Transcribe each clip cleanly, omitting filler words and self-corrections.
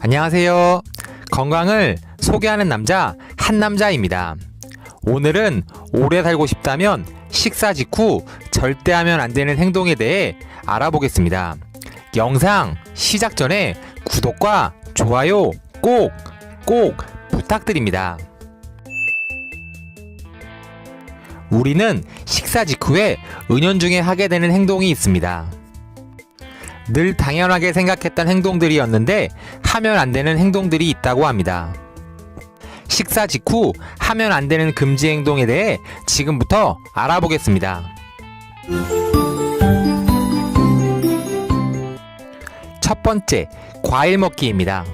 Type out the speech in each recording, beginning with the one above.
안녕하세요. 건강을 소개하는 남자 한남자입니다. 오늘은 오래 살고 싶다면 식사 직후 절대 하면 안 되는 행동에 대해 알아보겠습니다. 영상 시작 전에 구독과 좋아요 꼭 부탁드립니다. 우리는 식사 직후에 은연중에 하게 되는 행동이 있습니다. 늘 당연하게 생각했던 행동들이었는데 하면 안 되는 행동들이 있다고 합니다. 식사 직후 하면 안 되는 금지 행동에 대해 지금부터 알아보겠습니다. 첫 번째, 과일 먹기입니다.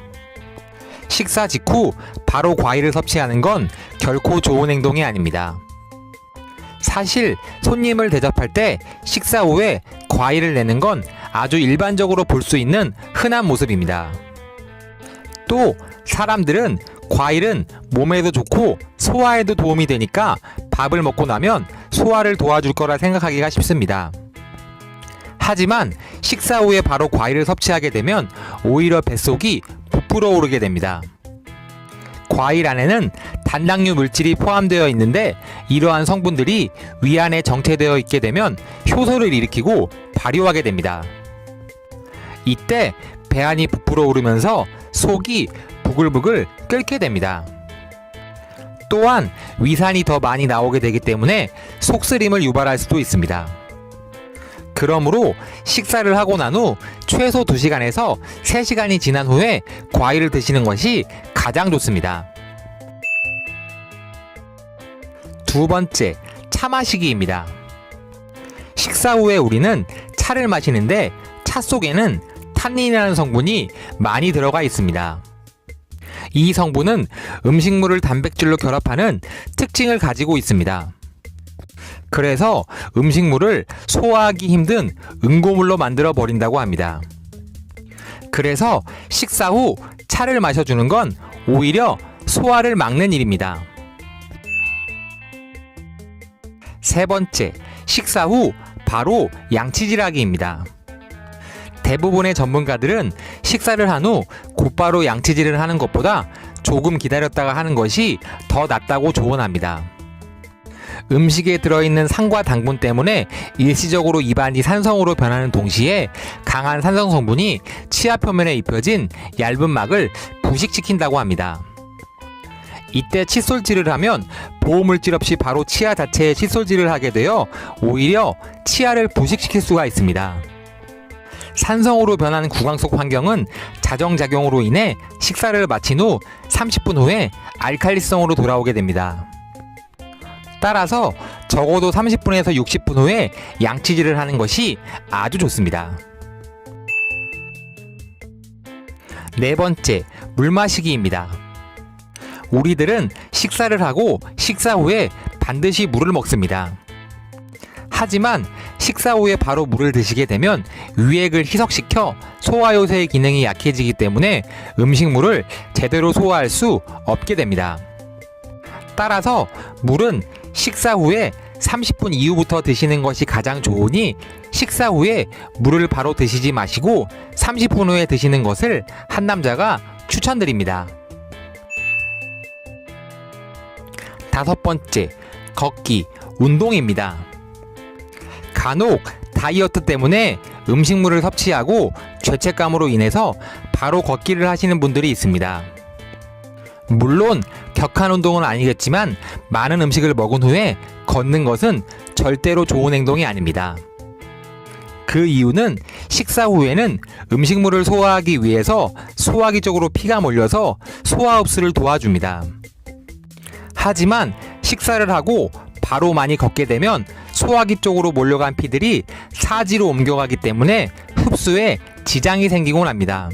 식사 직후 바로 과일을 섭취하는 건 결코 좋은 행동이 아닙니다. 사실 손님을 대접할 때 식사 후에 과일을 내는 건 아주 일반적으로 볼 수 있는 흔한 모습입니다. 또 사람들은 과일은 몸에도 좋고 소화에도 도움이 되니까 밥을 먹고 나면 소화를 도와줄 거라 생각하기가 쉽습니다. 하지만 식사 후에 바로 과일을 섭취하게 되면 오히려 뱃속이 부풀어 오르게 됩니다. 과일 안에는 단당류 물질이 포함되어 있는데 이러한 성분들이 위 안에 정체되어 있게 되면 효소를 일으키고 발효하게 됩니다. 이때 배안이 부풀어 오르면서 속이 부글부글 끓게 됩니다. 또한 위산이 더 많이 나오게 되기 때문에 속쓰림을 유발할 수도 있습니다. 그러므로 식사를 하고 난 후 최소 2시간에서 3시간이 지난 후에 과일을 드시는 것이 가장 좋습니다. 두 번째, 차 마시기입니다. 식사 후에 우리는 차를 마시는데 차 속에는 탄닌이라는 성분이 많이 들어가 있습니다. 이 성분은 음식물을 단백질로 결합하는 특징을 가지고 있습니다. 그래서 음식물을 소화하기 힘든 응고물로 만들어 버린다고 합니다. 그래서 식사 후 차를 마셔주는 건 오히려 소화를 막는 일입니다. 세 번째, 식사 후 바로 양치질하기입니다. 대부분의 전문가들은 식사를 한 후 곧바로 양치질을 하는 것보다 조금 기다렸다가 하는 것이 더 낫다고 조언합니다. 음식에 들어있는 산과 당분 때문에 일시적으로 입안이 산성으로 변하는 동시에 강한 산성 성분이 치아 표면에 입혀진 얇은 막을 부식시킨다고 합니다. 이때 칫솔질을 하면 보호물질 없이 바로 치아 자체에 칫솔질을 하게 되어 오히려 치아를 부식시킬 수가 있습니다. 산성으로 변한 구강 속 환경은 자정작용으로 인해 식사를 마친 후 30분 후에 알칼리성으로 돌아오게 됩니다. 따라서 적어도 30분에서 60분 후에 양치질을 하는 것이 아주 좋습니다. 네 번째, 물 마시기입니다. 우리들은 식사를 하고 식사 후에 반드시 물을 먹습니다. 하지만 식사 후에 바로 물을 드시게 되면 위액을 희석시켜 소화요새의 기능이 약해지기 때문에 음식물을 제대로 소화할 수 없게 됩니다. 따라서 물은 식사 후에 30분 이후부터 드시는 것이 가장 좋으니 식사 후에 물을 바로 드시지 마시고 30분 후에 드시는 것을 한남자가 추천드립니다. 다섯 번째, 걷기, 운동입니다. 간혹 다이어트 때문에 음식물을 섭취하고 죄책감으로 인해서 바로 걷기를 하시는 분들이 있습니다. 물론 격한 운동은 아니겠지만 많은 음식을 먹은 후에 걷는 것은 절대로 좋은 행동이 아닙니다. 그 이유는 식사 후에는 음식물을 소화하기 위해서 소화기 쪽으로 피가 몰려서 소화 흡수를 도와줍니다. 하지만 식사를 하고 바로 많이 걷게 되면 소화기 쪽으로 몰려간 피들이 사지로 옮겨가기 때문에 흡수에 지장이 생기곤 합니다.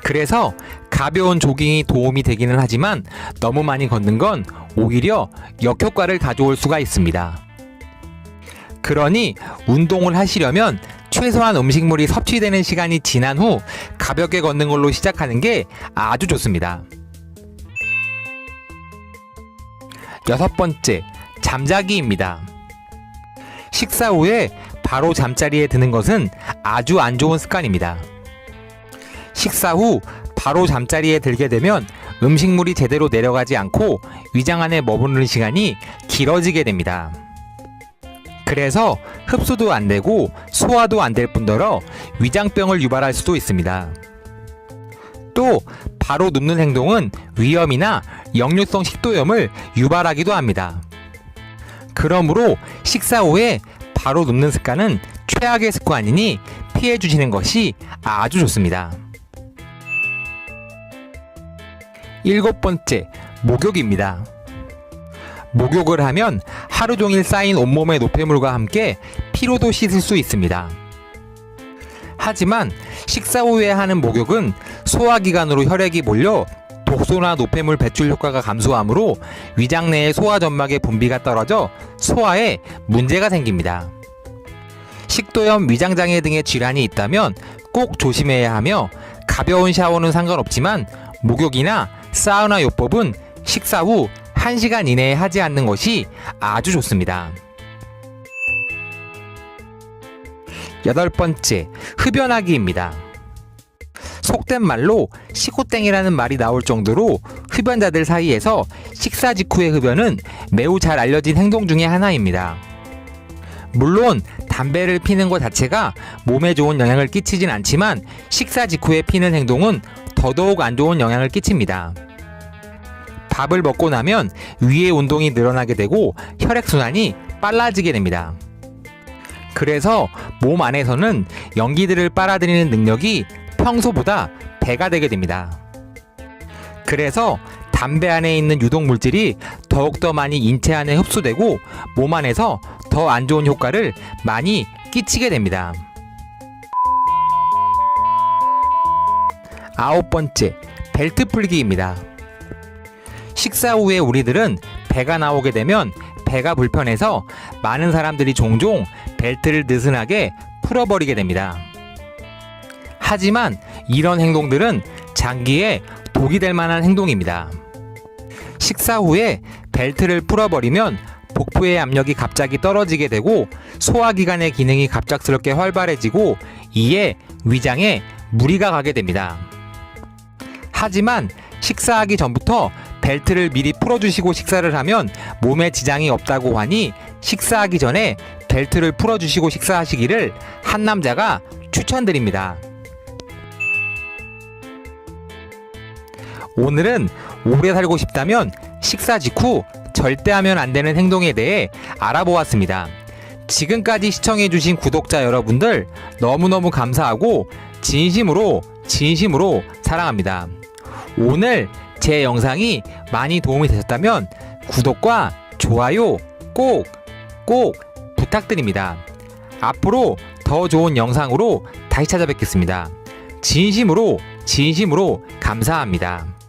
그래서 가벼운 조깅이 도움이 되기는 하지만 너무 많이 걷는 건 오히려 역효과를 가져올 수가 있습니다. 그러니 운동을 하시려면 최소한 음식물이 섭취되는 시간이 지난 후 가볍게 걷는 걸로 시작하는 게 아주 좋습니다. 여섯 번째, 잠자기입니다. 식사 후에 바로 잠자리에 드는 것은 아주 안 좋은 습관입니다. 식사 후 바로 잠자리에 들게 되면 음식물이 제대로 내려가지 않고 위장 안에 머무르는 시간이 길어지게 됩니다. 그래서 흡수도 안 되고 소화도 안 될 뿐더러 위장병을 유발할 수도 있습니다. 또 바로 눕는 행동은 위염이나 역류성 식도염을 유발하기도 합니다. 그러므로 식사 후에 바로 눕는 습관은 최악의 습관이니 피해 주시는 것이 아주 좋습니다. 일곱 번째, 목욕입니다. 목욕을 하면 하루 종일 쌓인 온몸의 노폐물과 함께 피로도 씻을 수 있습니다. 하지만 식사 후에 하는 목욕은 소화기관으로 혈액이 몰려 독소나 노폐물 배출 효과가 감소하므로 위장 내의 소화점막의 분비가 떨어져 소화에 문제가 생깁니다. 식도염, 위장장애 등의 질환이 있다면 꼭 조심해야 하며 가벼운 샤워는 상관없지만 목욕이나 사우나 요법은 식사 후 1시간 이내에 하지 않는 것이 아주 좋습니다. 여덟 번째, 흡연하기입니다. 속된 말로 시코땡이라는 말이 나올 정도로 흡연자들 사이에서 식사 직후의 흡연은 매우 잘 알려진 행동 중에 하나입니다. 물론 담배를 피는 것 자체가 몸에 좋은 영향을 끼치진 않지만 식사 직후에 피는 행동은 더더욱 안 좋은 영향을 끼칩니다. 밥을 먹고 나면 위의 운동이 늘어나게 되고 혈액순환이 빨라지게 됩니다. 그래서 몸 안에서는 연기들을 빨아들이는 능력이 평소보다 배가 되게 됩니다. 그래서 담배 안에 있는 유독 물질이 더욱더 많이 인체 안에 흡수되고 몸 안에서 더 안 좋은 효과를 많이 끼치게 됩니다. 아홉 번째, 벨트 풀기입니다. 식사 후에 우리들은 배가 나오게 되면 배가 불편해서 많은 사람들이 종종 벨트를 느슨하게 풀어버리게 됩니다. 하지만 이런 행동들은 장기에 독이 될 만한 행동입니다. 식사 후에 벨트를 풀어버리면 복부의 압력이 갑자기 떨어지게 되고 소화기관의 기능이 갑작스럽게 활발해지고 이에 위장에 무리가 가게 됩니다. 하지만 식사하기 전부터 벨트를 미리 풀어주시고 식사를 하면 몸에 지장이 없다고 하니 식사하기 전에 벨트를 풀어주시고 식사하시기를 한 남자가 추천드립니다. 오늘은 오래 살고 싶다면 식사 직후 절대 하면 안 되는 행동에 대해 알아보았습니다. 지금까지 시청해주신 구독자 여러분들 너무너무 감사하고 진심으로 사랑합니다. 오늘 제 영상이 많이 도움이 되셨다면 구독과 좋아요 꼭 부탁드립니다. 앞으로 더 좋은 영상으로 다시 찾아뵙겠습니다. 진심으로 감사합니다.